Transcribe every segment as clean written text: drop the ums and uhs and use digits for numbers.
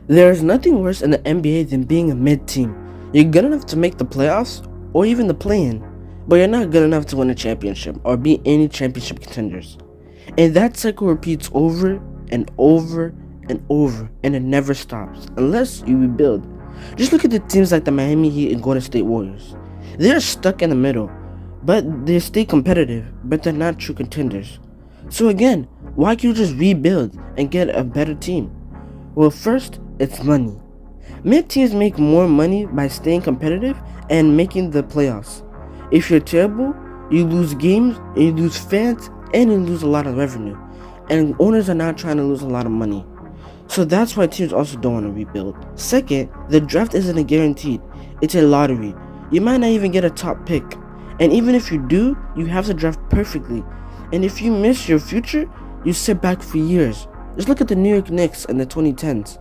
There is nothing worse in the NBA than being a mid team. You're good enough to make the playoffs or even the play in, but you're not good enough to win a championship or be any championship contenders. And that cycle repeats over and over and over, and it never stops unless you rebuild. Just look at the teams like the Miami Heat and Golden State Warriors. They're stuck in the middle, but they stay competitive, but they're not true contenders. So again, why can't you just rebuild and get a better team? Well, first, it's money. Mid teams make more money by staying competitive and making the playoffs. If you're terrible, you lose games, and you lose fans, and you lose a lot of revenue. And owners are not trying to lose a lot of money. So that's why teams also don't want to rebuild. Second, the draft isn't a guaranteed, it's a lottery. You might not even get a top pick. And even if you do, you have to draft perfectly. And if you miss your future, you sit back for years. Just look at the New York Knicks in the 2010s.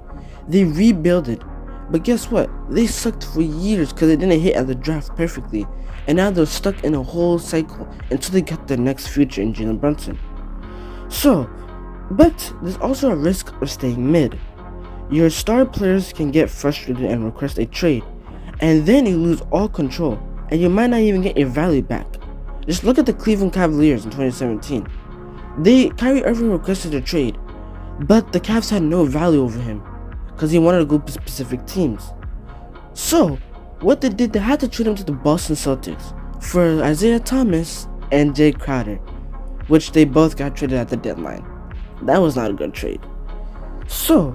They rebuilded, but guess what? They sucked for years because they didn't hit at the draft perfectly, and now they're stuck in a whole cycle until they get their next future in Jalen Brunson. So, but there's also a risk of staying mid. Your star players can get frustrated and request a trade, and then you lose all control, and you might not even get your value back. Just look at the Cleveland Cavaliers in 2017. Kyrie Irving requested a trade, but the Cavs had no value over him because he wanted to go to specific teams. So, what they did, they had to trade him to the Boston Celtics for Isaiah Thomas and Jay Crowder, which they both got traded at the deadline. That was not a good trade. So,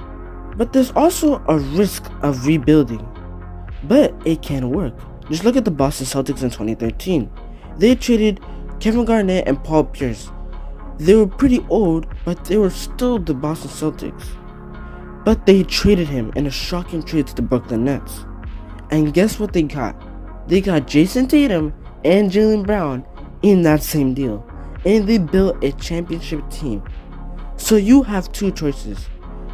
but there's also a risk of rebuilding, but it can work. Just look at the Boston Celtics in 2013. They traded Kevin Garnett and Paul Pierce. They were pretty old, but they were still the Boston Celtics. But they traded him in a shocking trade to the Brooklyn Nets. And guess what they got? They got Jason Tatum and Jaylen Brown in that same deal. And they built a championship team. So you have two choices.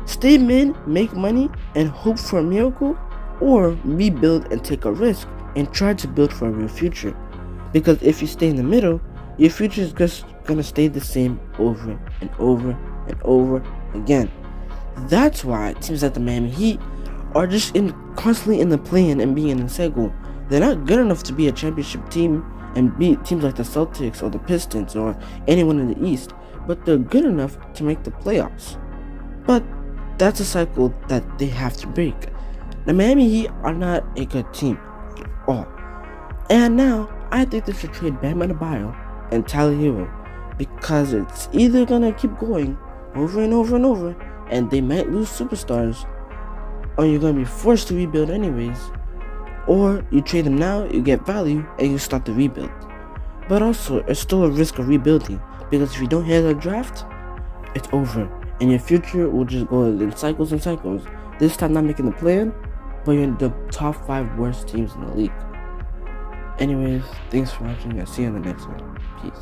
Stay mid, make money, and hope for a miracle, or rebuild and take a risk and try to build for a real future. Because if you stay in the middle, your future is just gonna stay the same over and over and over again. That's why teams like the Miami Heat are just constantly in the play-in and being in the cycle. They're not good enough to be a championship team and beat teams like the Celtics or the Pistons or anyone in the East, but they're good enough to make the playoffs. But that's a cycle that they have to break. The Miami Heat are not a good team at all. And now, I think they should trade Bam Adebayo and Tyler Hero, because it's either gonna keep going over and over and over, and they might lose superstars, or you're gonna be forced to rebuild anyways, or you trade them now, you get value, and you start the rebuild. But also, it's still a risk of rebuilding, because if you don't hit a draft, it's over, and your future will just go in cycles and cycles. This time not making the play-in, but you're in the top 5 worst teams in the league. Anyways, thanks for watching. I'll see you in the next one. Peace.